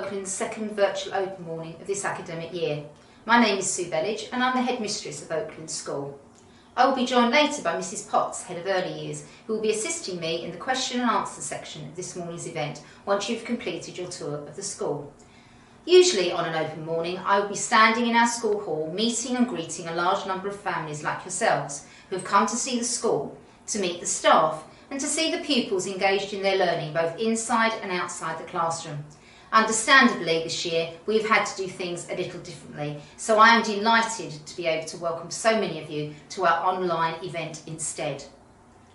Oakland's second virtual open morning of this academic year. My name is Sue Bellage and I'm the headmistress of Oaklands School. I will be joined later by Mrs Potts, Head of Early Years, who will be assisting me in the question and answer section of this morning's event once you've completed your tour of the school. Usually on an open morning, I will be standing in our school hall meeting and greeting a large number of families like yourselves who have come to see the school, to meet the staff and to see the pupils engaged in their learning both inside and outside the classroom. Understandably, this year we have had to do things a little differently, so I am delighted to be able to welcome so many of you to our online event instead.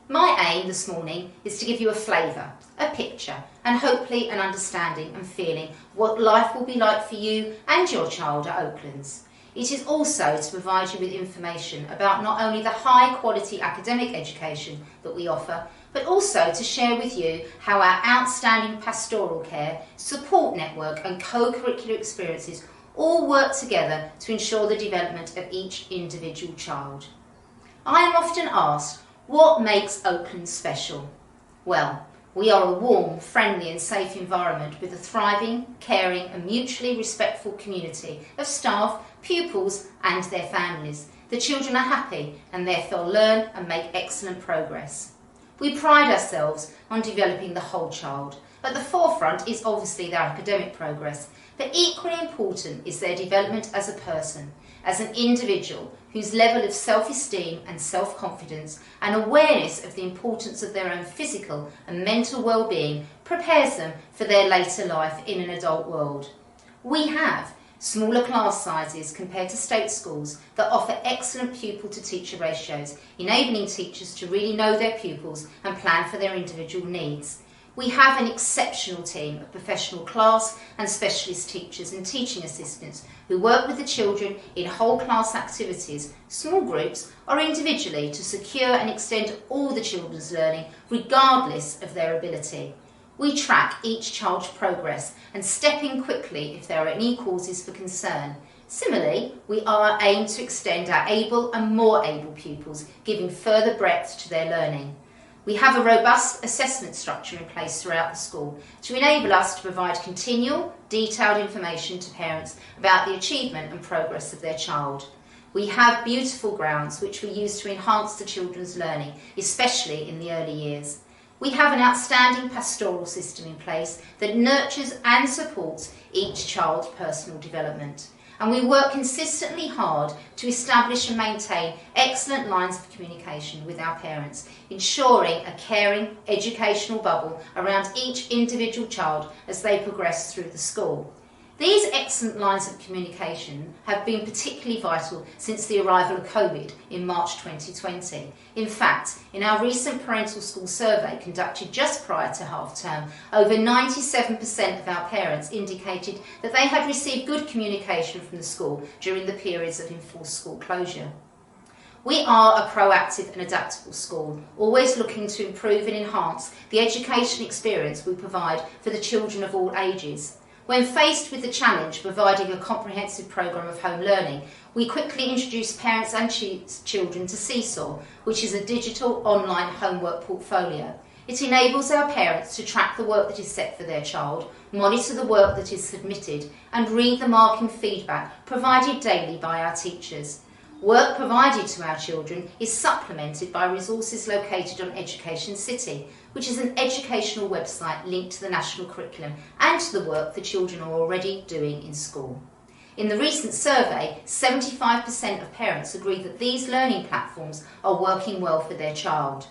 My aim this morning is to give you a flavour, a picture and hopefully an understanding and feeling what life will be like for you and your child at Oaklands. It is also to provide you with information about not only the high quality academic education that we offer, but also to share with you how our outstanding pastoral care, support network and co-curricular experiences all work together to ensure the development of each individual child. I am often asked, what makes Oakland special? Well, we are a warm, friendly and safe environment with a thriving, caring and mutually respectful community of staff, pupils and their families. The children are happy and therefore learn and make excellent progress. We pride ourselves on developing the whole child. At the forefront is obviously their academic progress, but equally important is their development as a person, as an individual whose level of self-esteem and self-confidence and awareness of the importance of their own physical and mental well-being prepares them for their later life in an adult world. We have smaller class sizes compared to state schools that offer excellent pupil-to-teacher ratios, enabling teachers to really know their pupils and plan for their individual needs. We have an exceptional team of professional class and specialist teachers and teaching assistants who work with the children in whole class activities, small groups or individually to secure and extend all the children's learning regardless of their ability. We track each child's progress and step in quickly if there are any causes for concern. Similarly, we are aimed to extend our able and more able pupils, giving further breadth to their learning. We have a robust assessment structure in place throughout the school to enable us to provide continual, detailed information to parents about the achievement and progress of their child. We have beautiful grounds which we use to enhance the children's learning, especially in the early years. We have an outstanding pastoral system in place that nurtures and supports each child's personal development. And we work consistently hard to establish and maintain excellent lines of communication with our parents, ensuring a caring educational bubble around each individual child as they progress through the school. These excellent lines of communication have been particularly vital since the arrival of COVID in March 2020. In fact, in our recent parental school survey conducted just prior to half term, over 97% of our parents indicated that they had received good communication from the school during the periods of enforced school closure. We are a proactive and adaptable school, always looking to improve and enhance the education experience we provide for the children of all ages. When faced with the challenge of providing a comprehensive programme of home learning, we quickly introduced parents and children to Seesaw, which is a digital online homework portfolio. It enables our parents to track the work that is set for their child, monitor the work that is submitted and read the marking feedback provided daily by our teachers. Work provided to our children is supplemented by resources located on Education City, which is an educational website linked to the national curriculum and to the work the children are already doing in school. In the recent survey, 75% of parents agree that these learning platforms are working well for their child.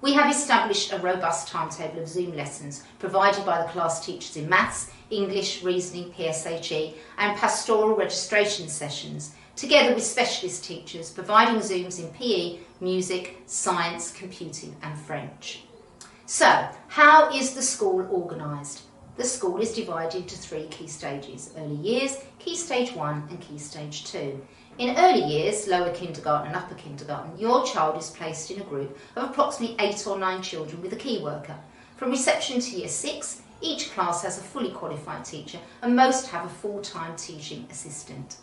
We have established a robust timetable of Zoom lessons provided by the class teachers in maths, English, reasoning, PSHE and pastoral registration sessions, together with specialist teachers providing Zooms in PE, music, science, computing and French. So, how is the school organised? The school is divided into three key stages: early years, key stage 1 and key stage 2. In early years, lower kindergarten and upper kindergarten, your child is placed in a group of approximately 8 or 9 children with a key worker. From reception to year 6, each class has a fully qualified teacher and most have a full-time teaching assistant.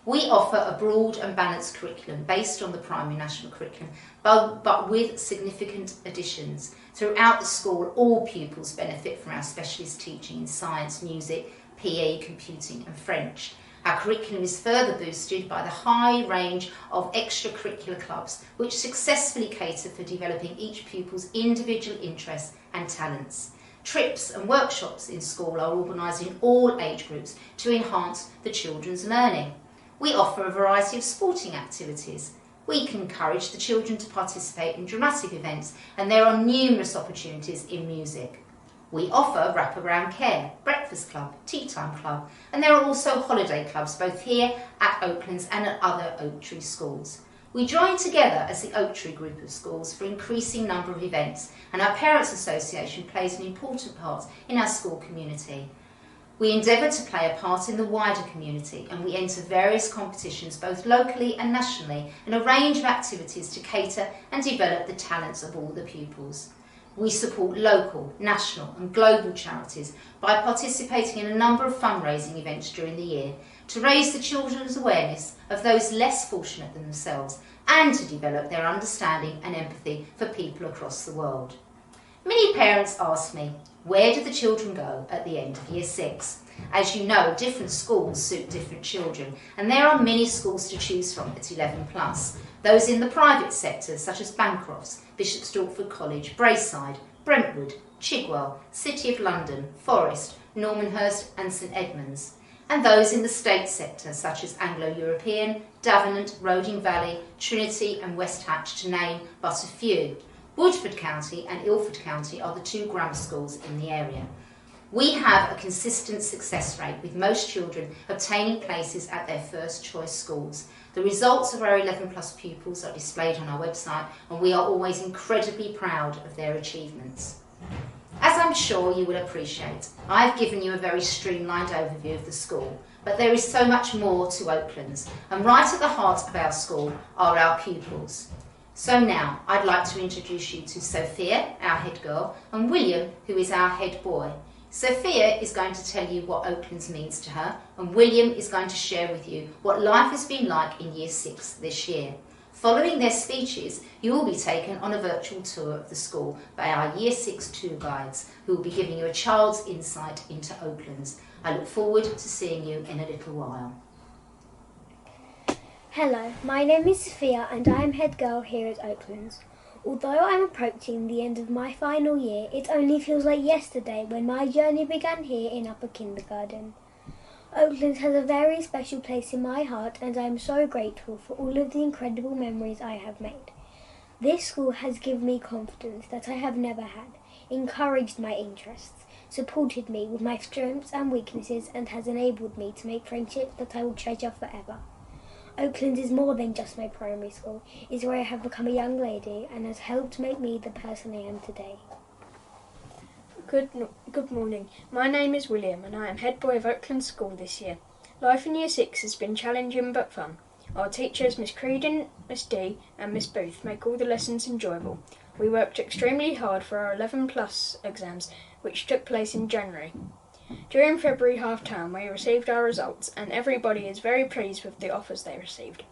We offer a broad and balanced curriculum based on the primary national curriculum, but with significant additions. Throughout the school, all pupils benefit from our specialist teaching in science, music, PE, computing and French. Our curriculum is further boosted by the high range of extracurricular clubs which successfully cater for developing each pupil's individual interests and talents. Trips and workshops in school are organised in all age groups to enhance the children's learning. We offer a variety of sporting activities. We can encourage the children to participate in dramatic events, and there are numerous opportunities in music. We offer wraparound care, breakfast club, tea time club, and there are also holiday clubs both here at Oaklands and at other Oak Tree schools. We join together as the Oak Tree group of schools for increasing number of events, and our Parents Association plays an important part in our school community. We endeavour to play a part in the wider community, and we enter various competitions both locally and nationally, and a range of activities to cater and develop the talents of all the pupils. We support local, national and global charities by participating in a number of fundraising events during the year to raise the children's awareness of those less fortunate than themselves and to develop their understanding and empathy for people across the world. Many parents ask me, where do the children go at the end of Year 6? As you know, different schools suit different children, and there are many schools to choose from at 11+. Those in the private sector, such as Bancroft's, Bishop Stortford College, Braeside, Brentwood, Chigwell, City of London, Forest, Normanhurst and St Edmunds. And those in the state sector, such as Anglo-European, Davenant, Roding Valley, Trinity and West Hatch, to name but a few. Woodford County and Ilford County are the two grammar schools in the area. We have a consistent success rate with most children obtaining places at their first choice schools. The results of our 11+ pupils are displayed on our website, and we are always incredibly proud of their achievements. As I'm sure you will appreciate, I've given you a very streamlined overview of the school, but there is so much more to Oaklands, and right at the heart of our school are our pupils. So now I'd like to introduce you to Sophia, our head girl, and William, who is our head boy. Sophia is going to tell you what Oaklands means to her, and William is going to share with you what life has been like in Year 6 this year. Following their speeches, you will be taken on a virtual tour of the school by our Year 6 tour guides, who will be giving you a child's insight into Oaklands. I look forward to seeing you in a little while. Hello, my name is Sophia and I am head girl here at Oaklands. Although I'm approaching the end of my final year, it only feels like yesterday when my journey began here in upper kindergarten. Oaklands has a very special place in my heart, and I am so grateful for all of the incredible memories I have made. This school has given me confidence that I have never had, encouraged my interests, supported me with my strengths and weaknesses, and has enabled me to make friendships that I will treasure forever. Oaklands is more than just my primary school. It's where I have become a young lady and has helped make me the person I am today. Good morning. My name is William and I am head boy of Oaklands School this year. Life in Year 6 has been challenging but fun. Our teachers, Miss Creedon, Miss D and Miss Booth, make all the lessons enjoyable. We worked extremely hard for our 11+ exams, which took place in January. During February half-term we received our results, and everybody is very pleased with the offers they received.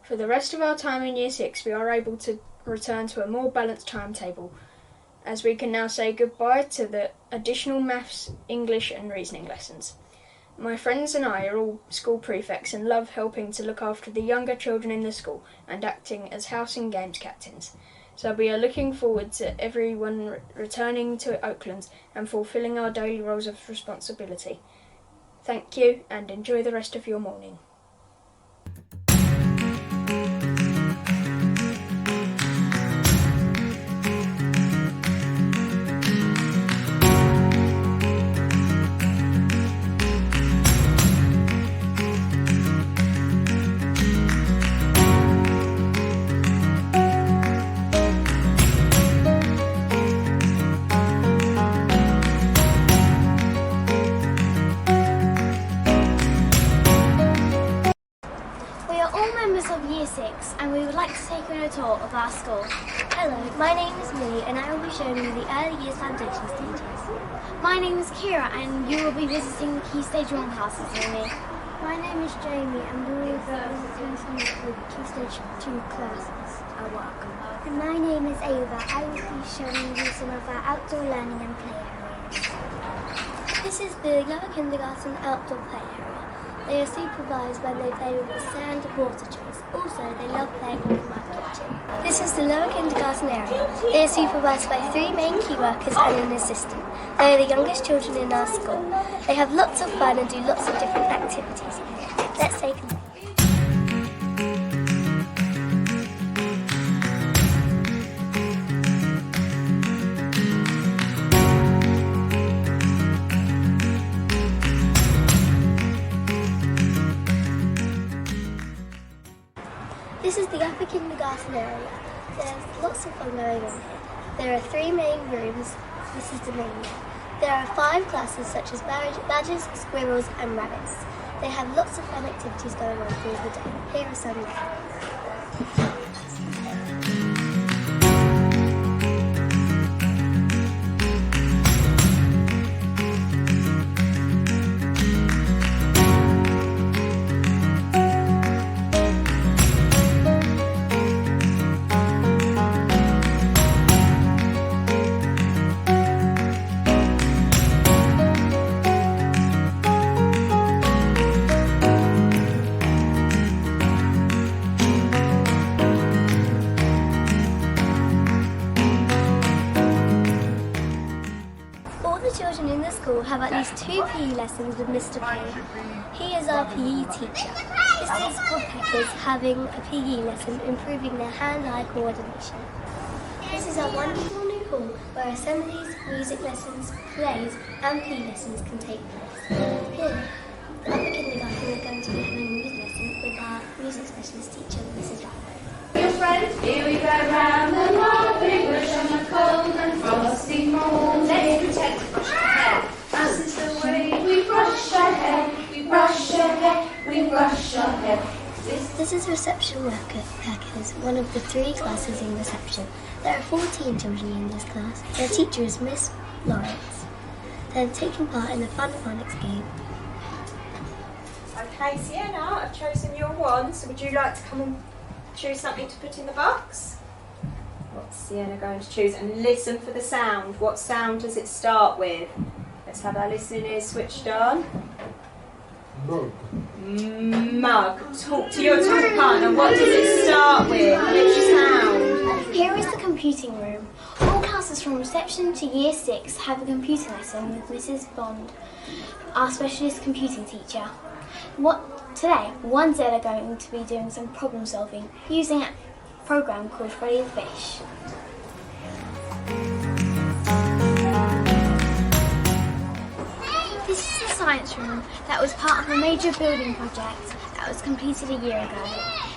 For the rest of our time in Year 6 we are able to return to a more balanced timetable, as we can now say goodbye to the additional maths, English and reasoning lessons. My friends and I are all school prefects and love helping to look after the younger children in the school and acting as house and games captains. So we are looking forward to everyone returning to Oaklands and fulfilling our daily roles of responsibility. Thank you and enjoy the rest of your morning. Of Year 6, and we would like to take you on a tour of our school. Hello, my name is Millie and I will be showing you the early years foundation stages. My name is Kira and you will be visiting the Key Stage 1 classes with me. My name is Jamie and we will be visiting some of the Key Stage 2 classes. Are welcome. And my name is Ava. I will be showing you some of our outdoor learning and play areas. This is the lower kindergarten outdoor play area. They are supervised when they play with the sand and water toys. Also, they love playing with the mud kitchen. This is the lower kindergarten area. They are supervised by 3 main key workers and an assistant. They are the youngest children in our school. They have lots of fun and do lots of different activities. Let's take a look. This is the upper kindergarten area. There's lots of fun going on here. There are 3 main rooms. This is the main room. There are 5 classes such as badgers, squirrels and rabbits. They have lots of fun activities going on through the day. Here are some of them. Children in the school have at least 2 PE lessons with Mr. P. He is our PE teacher. This is woodpeckers having a PE lesson, improving their hand-eye coordination. This is our wonderful new hall where assemblies, music lessons, plays and PE lessons can take place. Here, the upper kindergarten are going to be having a music lesson with our music specialist teacher, Mrs. Lambert. Your friends, here we go round the world, we brush on the cold and frosty morning. Let's protect and brush our hair. As is the way we brush our hair, we brush our hair, we brush our hair. This is reception workers, one of the 3 classes in reception. There are 14 children in this class. Their teacher is Miss Lawrence. They're taking part in a fun phonics game. Okay, Sienna, I've chosen your wand, so would you like to come and choose something to put in the box? What's Sienna going to choose? And listen for the sound. What sound does it start with? Let's have our listening ears switched on. Mug. Mug. Talk to your talk partner. What does it start with? Which sound? Here is the computing room. All classes from reception to year 6 have a computer lesson with Mrs. Bond, our specialist computing teacher. Today, one day they're going to be doing some problem solving using a program called Freddy the Fish. This is the science room that was part of a major building project that was completed a year ago.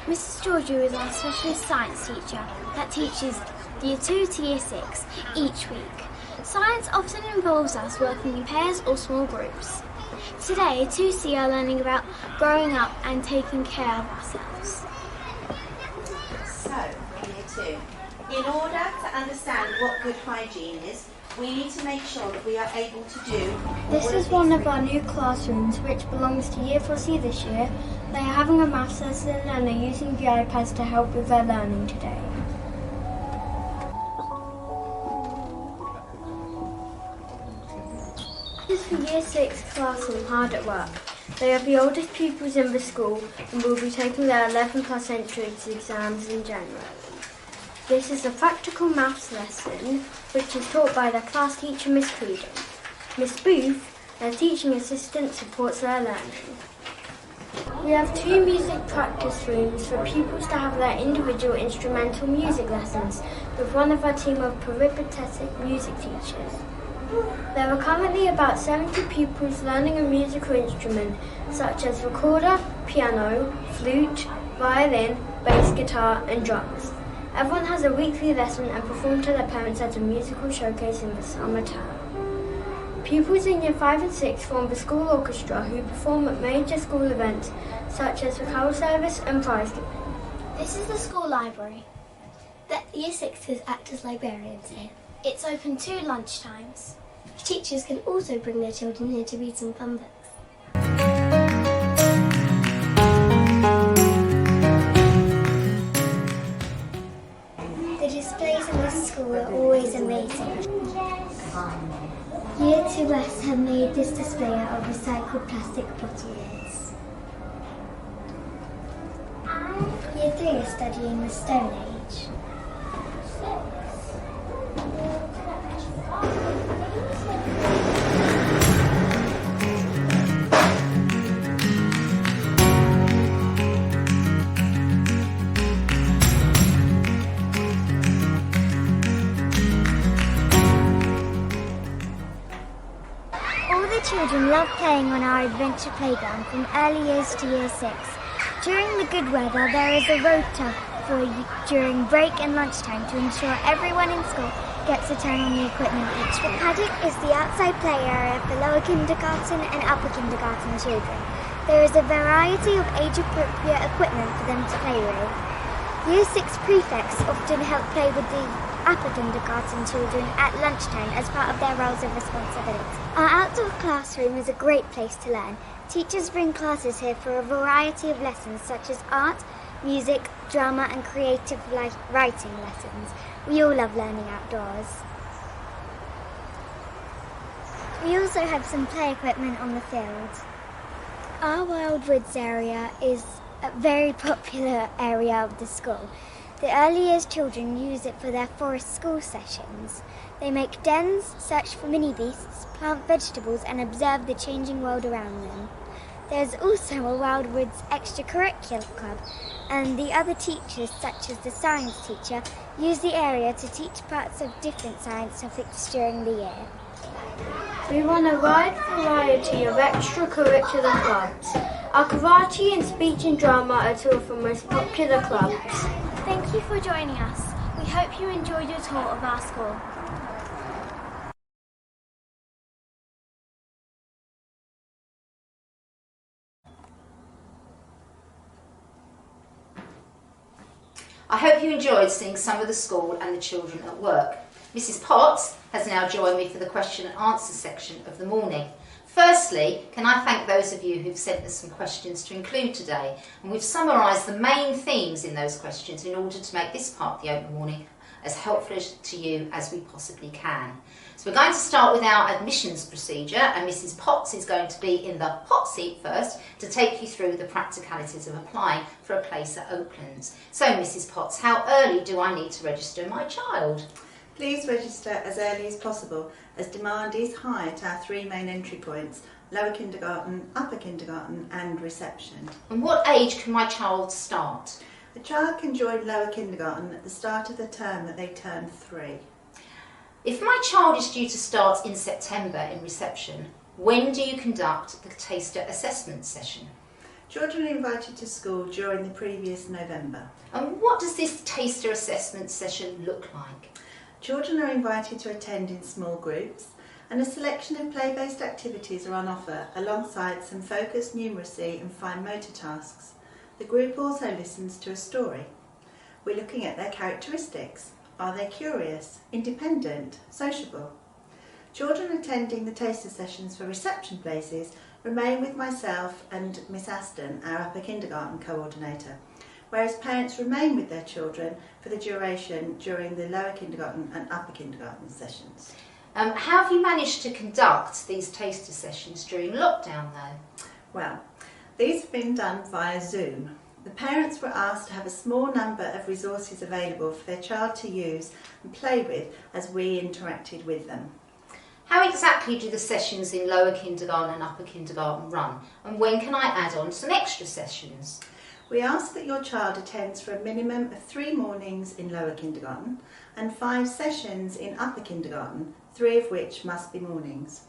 Mrs. Georgiou is our specialist science teacher that teaches Year 2 to Year 6 each week. Science often involves us working in pairs or small groups. Today, 2C are learning about growing up and taking care of ourselves. So, Year 2. In order to understand what good hygiene is, we need to make sure that we are able to do... This is one of our new classrooms, which belongs to Year 4C this year. They are having a maths lesson and are using the iPads to help with their learning today. This is the Year 6 classroom, Hard at Work. They are the oldest pupils in the school and will be taking their 11 plus entrance exams in January. This is a practical maths lesson which is taught by their class teacher, Miss Creedon. Miss Booth, their teaching assistant, supports their learning. We have 2 music practice rooms for pupils to have their individual instrumental music lessons with one of our team of peripatetic music teachers. There are currently about 70 pupils learning a musical instrument such as recorder, piano, flute, violin, bass guitar and drums. Everyone has a weekly lesson and perform to their parents at a musical showcase in the summer term. Pupils in Year 5 and 6 form the school orchestra who perform at major school events such as the carol service and prize giving. This is the school library. The Year 6s act as librarians here. It's open to lunchtimes. Teachers can also bring their children here to read some fun books. The displays in this school are always amazing. Year 2S have made this display out of recycled plastic bottle lids. Year 3 is studying the Stone Age. All the children love playing on our adventure playground from early years to year 6. During the good weather, there is a rota during break and lunchtime to ensure everyone in school gets a turn on the equipment each week. The paddock is the outside play area for lower kindergarten and upper kindergarten children. There is a variety of age-appropriate equipment for them to play with. Year 6 prefects often help play with the upper kindergarten children at lunchtime as part of their roles of responsibility. Our outdoor classroom is a great place to learn. Teachers bring classes here for a variety of lessons such as art, music, drama and creative writing lessons. We all love learning outdoors. We also have some play equipment on the field. Our Wild Woods area is a very popular area of the school. The early years children use it for their forest school sessions. They make dens, search for mini beasts, plant vegetables and observe the changing world around them. There's also a Wild Woods extracurricular club, and the other teachers, such as the science teacher, use the area to teach parts of different science topics during the year. We run a wide variety of extracurricular clubs. Our karate and speech and drama are two of our most popular clubs. Thank you for joining us. We hope you enjoyed your tour of our school. I hope you enjoyed seeing some of the school and the children at work. Mrs. Potts has now joined me for the question and answer section of the morning. Firstly, can I thank those of you who've sent us some questions to include today, and we've summarised the main themes in those questions in order to make this part of the open morning as helpful to you as we possibly can. So we're going to start with our admissions procedure, and Mrs. Potts is going to be in the hot seat first to take you through the practicalities of applying for a place at Oaklands. So Mrs. Potts, how early do I need to register my child? Please register as early as possible, as demand is high at our three main entry points: lower kindergarten, upper kindergarten and reception. And what age can my child start? A child can join lower kindergarten at the start of the term that they turn 3. If my child is due to start in September in reception, when do you conduct the taster assessment session? Children are invited to school during the previous November. And what does this taster assessment session look like? Children are invited to attend in small groups, and a selection of play-based activities are on offer alongside some focused numeracy and fine motor tasks. The group also listens to a story. We're looking at their characteristics. Are they curious, independent, sociable? Children attending the taster sessions for reception places remain with myself and Miss Aston, our upper kindergarten coordinator, whereas parents remain with their children for the duration during the lower kindergarten and upper kindergarten sessions. How have you managed to conduct these taster sessions during lockdown though? Well, these have been done via Zoom. The parents were asked to have a small number of resources available for their child to use and play with as we interacted with them. How exactly do the sessions in lower kindergarten and upper kindergarten run? And when can I add on some extra sessions? We ask that your child attends for a minimum of 3 mornings in lower kindergarten and 5 sessions in upper kindergarten, 3 of which must be mornings.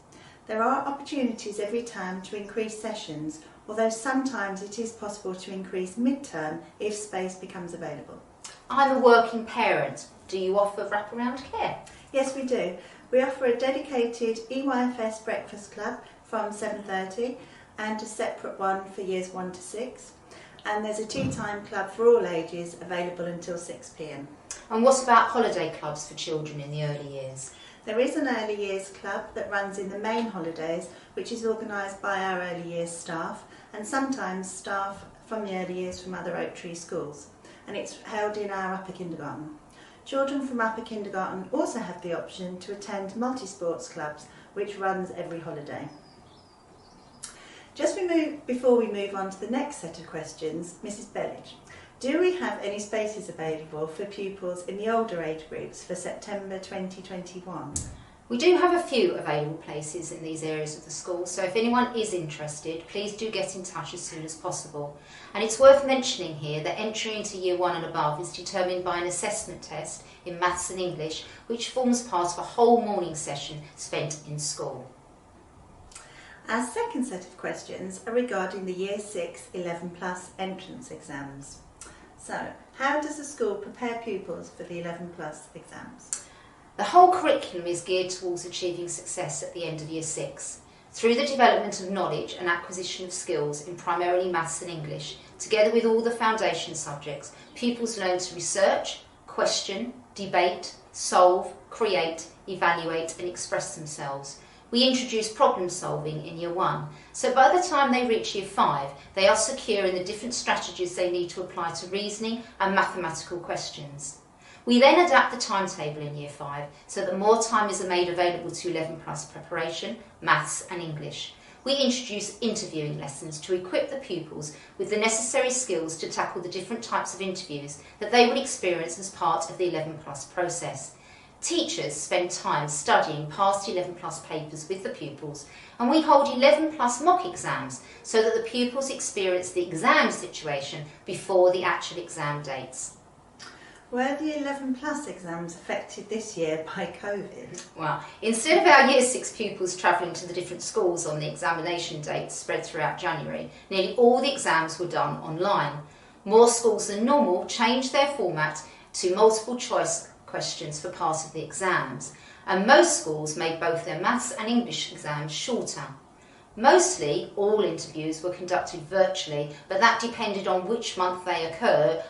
There are opportunities every term to increase sessions, although sometimes it is possible to increase mid-term if space becomes available. I'm a working parent. Do you offer wraparound care? Yes, we do. We offer a dedicated EYFS breakfast club from 7:30 and a separate one for years 1 to 6. And there's a tea time club for all ages available until 6 p.m. And what about holiday clubs for children in the early years? There is an early years club that runs in the main holidays, which is organised by our early years staff and sometimes staff from the early years from other Oak Tree schools, and it's held in our upper kindergarten. Children from upper kindergarten also have the option to attend multi-sports clubs, which runs every holiday. Before we move on to the next set of questions, Mrs. Bellage, do we have any spaces available for pupils in the older age groups for September 2021? We do have a few available places in these areas of the school, so if anyone is interested, please do get in touch as soon as possible. And it's worth mentioning here that entry into Year 1 and above is determined by an assessment test in Maths and English, which forms part of a whole morning session spent in school. Our second set of questions are regarding the Year 6 11 Plus entrance exams. So, how does the school prepare pupils for the 11 Plus exams? The whole curriculum is geared towards achieving success at the end of Year 6. Through the development of knowledge and acquisition of skills in primarily Maths and English, together with all the foundation subjects, pupils learn to research, question, debate, solve, create, evaluate and express themselves. We introduce problem solving in Year 1, so by the time they reach Year 5, they are secure in the different strategies they need to apply to reasoning and mathematical questions. We then adapt the timetable in Year 5 so that more time is made available to 11 Plus preparation, Maths and English. We introduce interviewing lessons to equip the pupils with the necessary skills to tackle the different types of interviews that they would experience as part of the 11 Plus process. Teachers spend time studying past 11 Plus papers with the pupils, and we hold 11 Plus mock exams so that the pupils experience the exam situation before the actual exam dates. Were the 11 Plus exams affected this year by COVID? Well, instead of our Year 6 pupils travelling to the different schools on the examination dates spread throughout January, nearly all the exams were done online. More schools than normal changed their format to multiple choice questions for part of the exams, and most schools made both their Maths and English exams shorter. Mostly, all interviews were conducted virtually, but that depended on which month they occurred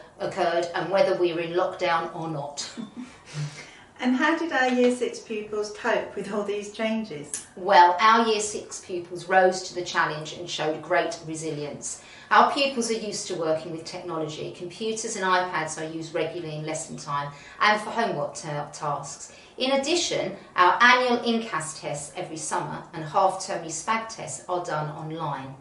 and whether we were in lockdown or not. And how did our Year 6 pupils cope with all these changes? Well, our Year 6 pupils rose to the challenge and showed great resilience. Our pupils are used to working with technology. Computers and iPads are used regularly in lesson time and for homework tasks. In addition, our annual INCAS tests every summer and half-termly SPAG tests are done online.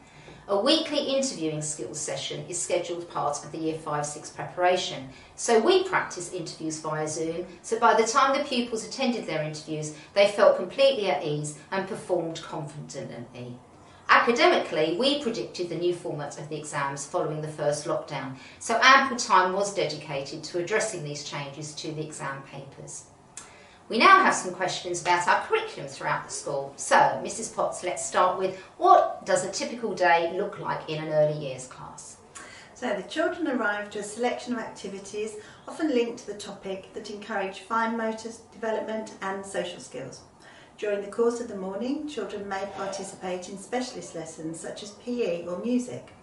A weekly interviewing skills session is scheduled part of the Year 5-6 preparation, so we practice interviews via Zoom, so by the time the pupils attended their interviews, they felt completely at ease and performed confidently. Academically, we predicted the new format of the exams following the first lockdown, so ample time was dedicated to addressing these changes to the exam papers. We now have some questions about our curriculum throughout the school. So, Mrs. Potts, let's start with, what does a typical day look like in an early years class? So the children arrive to a selection of activities often linked to the topic that encourage fine motor development and social skills. During the course of the morning, children may participate in specialist lessons such as PE or music.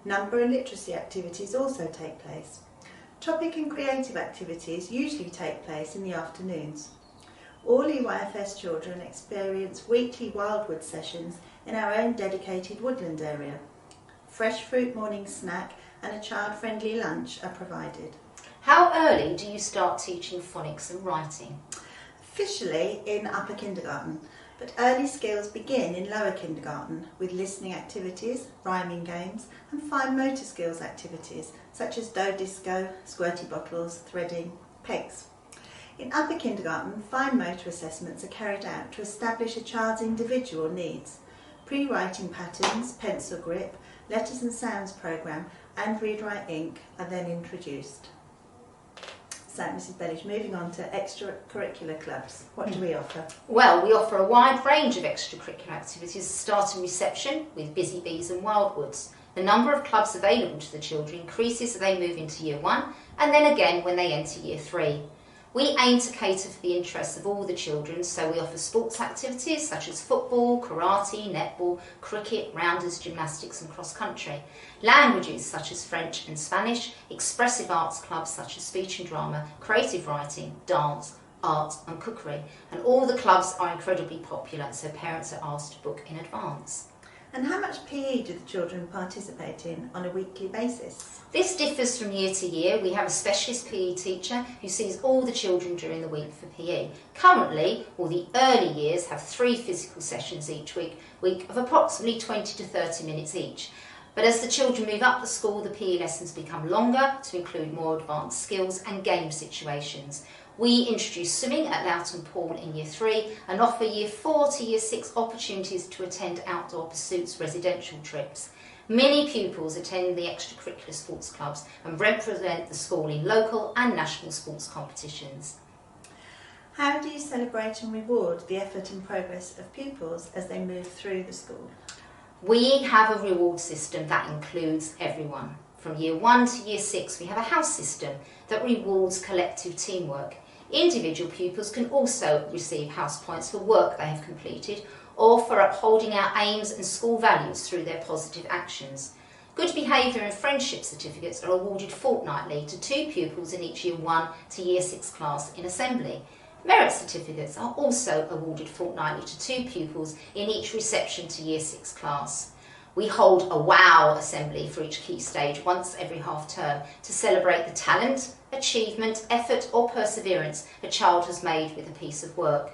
Number and literacy activities also take place. Topic and creative activities usually take place in the afternoons. All EYFS children experience weekly wildwood sessions in our own dedicated woodland area. Fresh fruit morning snack and a child-friendly lunch are provided. How early do you start teaching phonics and writing? Officially in upper kindergarten, but early skills begin in lower kindergarten with listening activities, rhyming games and fine motor skills activities such as dough disco, squirty bottles, threading, pegs. In upper kindergarten, fine motor assessments are carried out to establish a child's individual needs. Pre-writing patterns, pencil grip, letters and sounds programme and read-write ink are then introduced. So, Mrs. Bellage, moving on to extracurricular clubs. What do we offer? Well, we offer a wide range of extracurricular activities, starting reception with Busy Bees and Wildwoods. The number of clubs available to the children increases as they move into Year 1 and then again when they enter Year 3. We aim to cater for the interests of all the children, so we offer sports activities such as football, karate, netball, cricket, rounders, gymnastics and cross-country. Languages such as French and Spanish, expressive arts clubs such as speech and drama, creative writing, dance, art and cookery. And all the clubs are incredibly popular, so parents are asked to book in advance. And how much PE do the children participate in on a weekly basis? This differs from year to year. We have a specialist PE teacher who sees all the children during the week for PE. Currently, all the early years have 3 physical sessions each week of approximately 20 to 30 minutes each. But as the children move up the school, the PE lessons become longer to include more advanced skills and game situations. We introduce swimming at Loughton Pool in Year 3 and offer Year 4 to Year 6 opportunities to attend outdoor pursuits residential trips. Many pupils attend the extracurricular sports clubs and represent the school in local and national sports competitions. How do you celebrate and reward the effort and progress of pupils as they move through the school? We have a reward system that includes everyone. From Year 1 to Year 6, we have a house system that rewards collective teamwork. Individual pupils can also receive house points for work they have completed or for upholding our aims and school values through their positive actions. Good behaviour and friendship certificates are awarded fortnightly to 2 pupils in each Year 1 to Year 6 class in assembly. Merit certificates are also awarded fortnightly to 2 pupils in each reception to Year 6 class. We hold a WOW assembly for each key stage once every half term to celebrate the talent, achievement, effort or perseverance a child has made with a piece of work.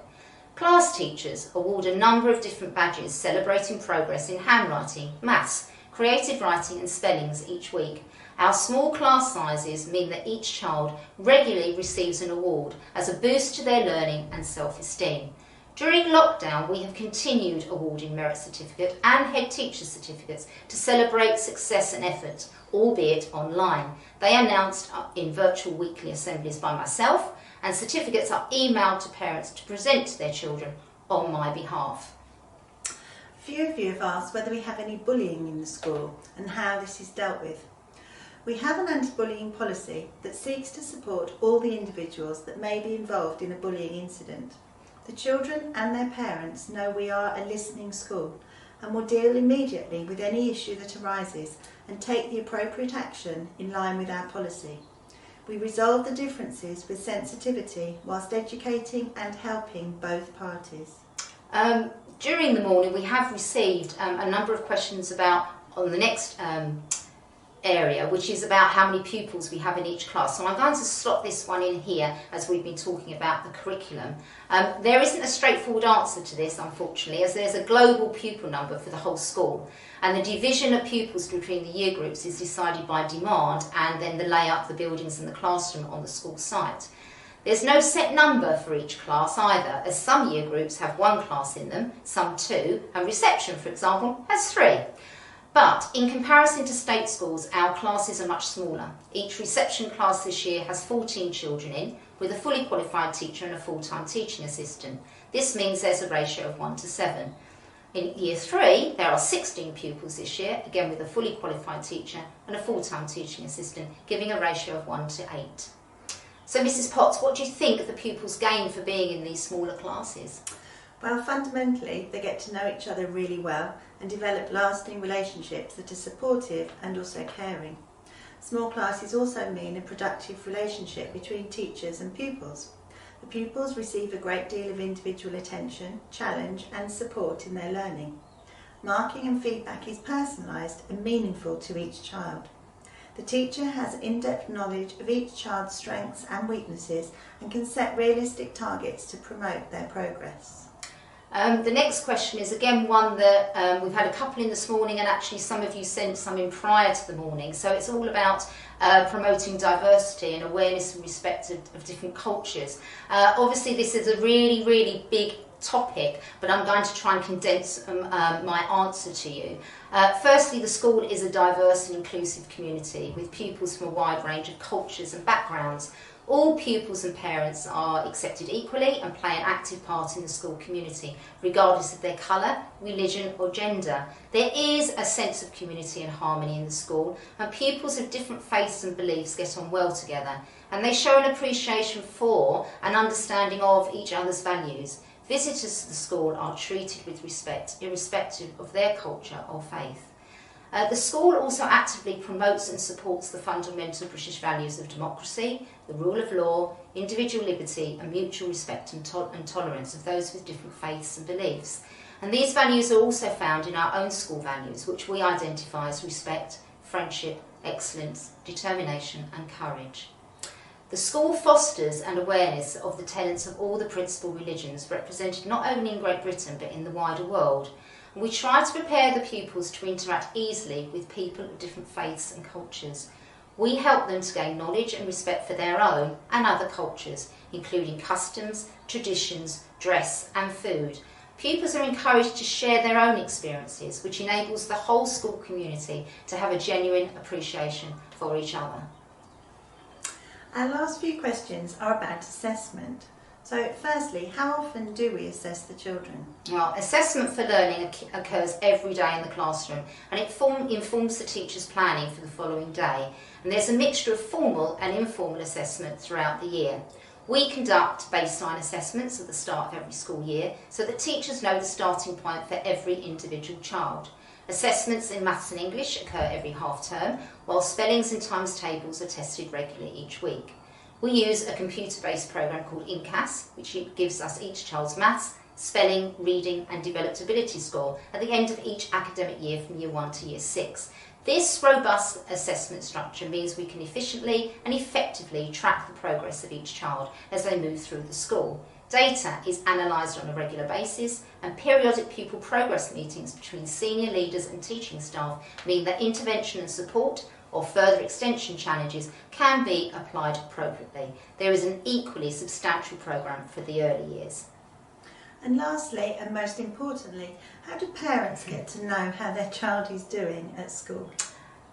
Class teachers award a number of different badges celebrating progress in handwriting, maths, creative writing and spellings each week. Our small class sizes mean that each child regularly receives an award as a boost to their learning and self-esteem. During lockdown, we have continued awarding merit certificate and head teacher certificates to celebrate success and effort, albeit online. They are announced in virtual weekly assemblies by myself, and certificates are emailed to parents to present to their children on my behalf. A few of you have asked whether we have any bullying in the school and how this is dealt with. We have an anti-bullying policy that seeks to support all the individuals that may be involved in a bullying incident. The children and their parents know we are a listening school and will deal immediately with any issue that arises and take the appropriate action in line with our policy. We resolve the differences with sensitivity whilst educating and helping both parties. During the morning we have received a number of questions about on the next area, which is about how many pupils we have in each class. So I'm going to slot this one in here as we've been talking about the curriculum. There isn't a straightforward answer to this, unfortunately, as there's a global pupil number for the whole school, and the division of pupils between the year groups is decided by demand and then the layout of the buildings and the classroom on the school site. There's no set number for each class either, as some year groups have 1 class in them, some 2, and reception, for example, has 3. But in comparison to state schools, our classes are much smaller. Each reception class this year has 14 children in, with a fully qualified teacher and a full-time teaching assistant. This means there's a ratio of 1 to 7. In Year 3, there are 16 pupils this year, again with a fully qualified teacher and a full-time teaching assistant, giving a ratio of 1 to 8. So Mrs Potts, what do you think the pupils gain for being in these smaller classes? Well, fundamentally, they get to know each other really well and develop lasting relationships that are supportive and also caring. Small classes also mean a productive relationship between teachers and pupils. The pupils receive a great deal of individual attention, challenge and support in their learning. Marking and feedback is personalised and meaningful to each child. The teacher has in-depth knowledge of each child's strengths and weaknesses and can set realistic targets to promote their progress. The next question is again one that we've had a couple in this morning, and actually some of you sent some in prior to the morning. So it's all about promoting diversity and awareness and respect of different cultures. Obviously this is a really, really big topic, but I'm going to try and condense my answer to you. Firstly, the school is a diverse and inclusive community with pupils from a wide range of cultures and backgrounds. All pupils and parents are accepted equally and play an active part in the school community, regardless of their colour, religion or gender. There is a sense of community and harmony in the school, and pupils of different faiths and beliefs get on well together, and they show an appreciation for and understanding of each other's values. Visitors to the school are treated with respect, irrespective of their culture or faith. The school also actively promotes and supports the fundamental British values of democracy, the rule of law, individual liberty and mutual respect and tolerance of those with different faiths and beliefs. And these values are also found in our own school values, which we identify as respect, friendship, excellence, determination and courage. The school fosters an awareness of the tenets of all the principal religions represented not only in Great Britain but in the wider world. And we try to prepare the pupils to interact easily with people of different faiths and cultures. We help them to gain knowledge and respect for their own and other cultures, including customs, traditions, dress and food. Pupils are encouraged to share their own experiences, which enables the whole school community to have a genuine appreciation for each other. Our last few questions are about assessment. So firstly, how often do we assess the children? Well, assessment for learning occurs every day in the classroom, and it informs the teacher's planning for the following day. And there's a mixture of formal and informal assessment throughout the year. We conduct baseline assessments at the start of every school year so that teachers know the starting point for every individual child. Assessments in maths and English occur every half term, while spellings and times tables are tested regularly each week. We use a computer-based program called INCAS, which gives us each child's maths, spelling, reading and developed ability score at the end of each academic year from year 1 to year 6. This robust assessment structure means we can efficiently and effectively track the progress of each child as they move through the school. Data is analysed on a regular basis, and periodic pupil progress meetings between senior leaders and teaching staff mean that intervention and support or further extension challenges can be applied appropriately. There is an equally substantial programme for the early years. And lastly, and most importantly, how do parents get to know how their child is doing at school?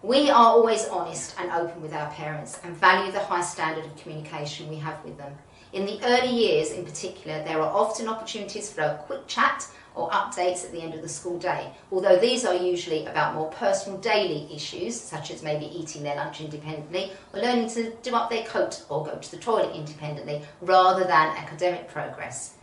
We are always honest and open with our parents and value the high standard of communication we have with them. In the early years in particular, there are often opportunities for a quick chat or updates at the end of the school day, although these are usually about more personal daily issues, such as maybe eating their lunch independently or learning to do up their coat or go to the toilet independently, rather than academic progress.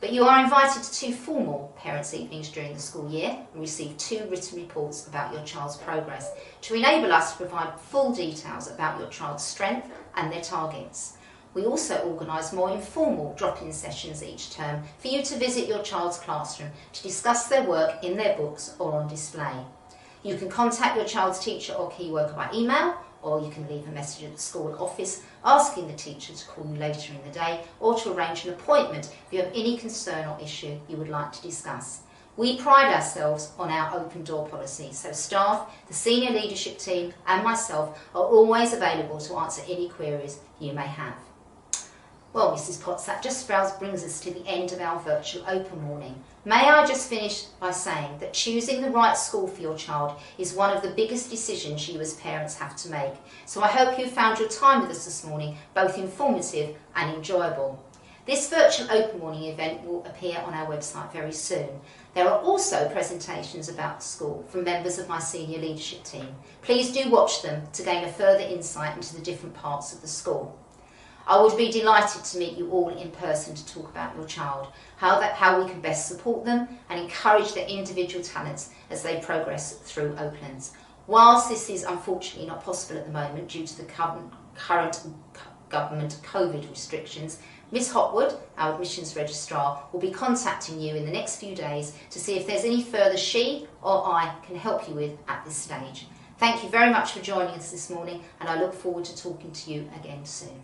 But you are invited to 2 formal parents' evenings during the school year and receive 2 written reports about your child's progress to enable us to provide full details about your child's strength and their targets. We also organise more informal drop-in sessions each term for you to visit your child's classroom to discuss their work in their books or on display. You can contact your child's teacher or key worker by email, or you can leave a message at the school office asking the teacher to call you later in the day or to arrange an appointment if you have any concern or issue you would like to discuss. We pride ourselves on our open door policy, so staff, the senior leadership team and myself are always available to answer any queries you may have. Well, Mrs. Potts, that just about brings us to the end of our virtual open morning. May I just finish by saying that choosing the right school for your child is one of the biggest decisions you as parents have to make. So I hope you found your time with us this morning both informative and enjoyable. This virtual open morning event will appear on our website very soon. There are also presentations about the school from members of my senior leadership team. Please do watch them to gain a further insight into the different parts of the school. I would be delighted to meet you all in person to talk about your child, how we can best support them and encourage their individual talents as they progress through Oaklands. Whilst this is unfortunately not possible at the moment due to the current government COVID restrictions, Miss Hotwood, our admissions registrar, will be contacting you in the next few days to see if there's any further she or I can help you with at this stage. Thank you very much for joining us this morning, and I look forward to talking to you again soon.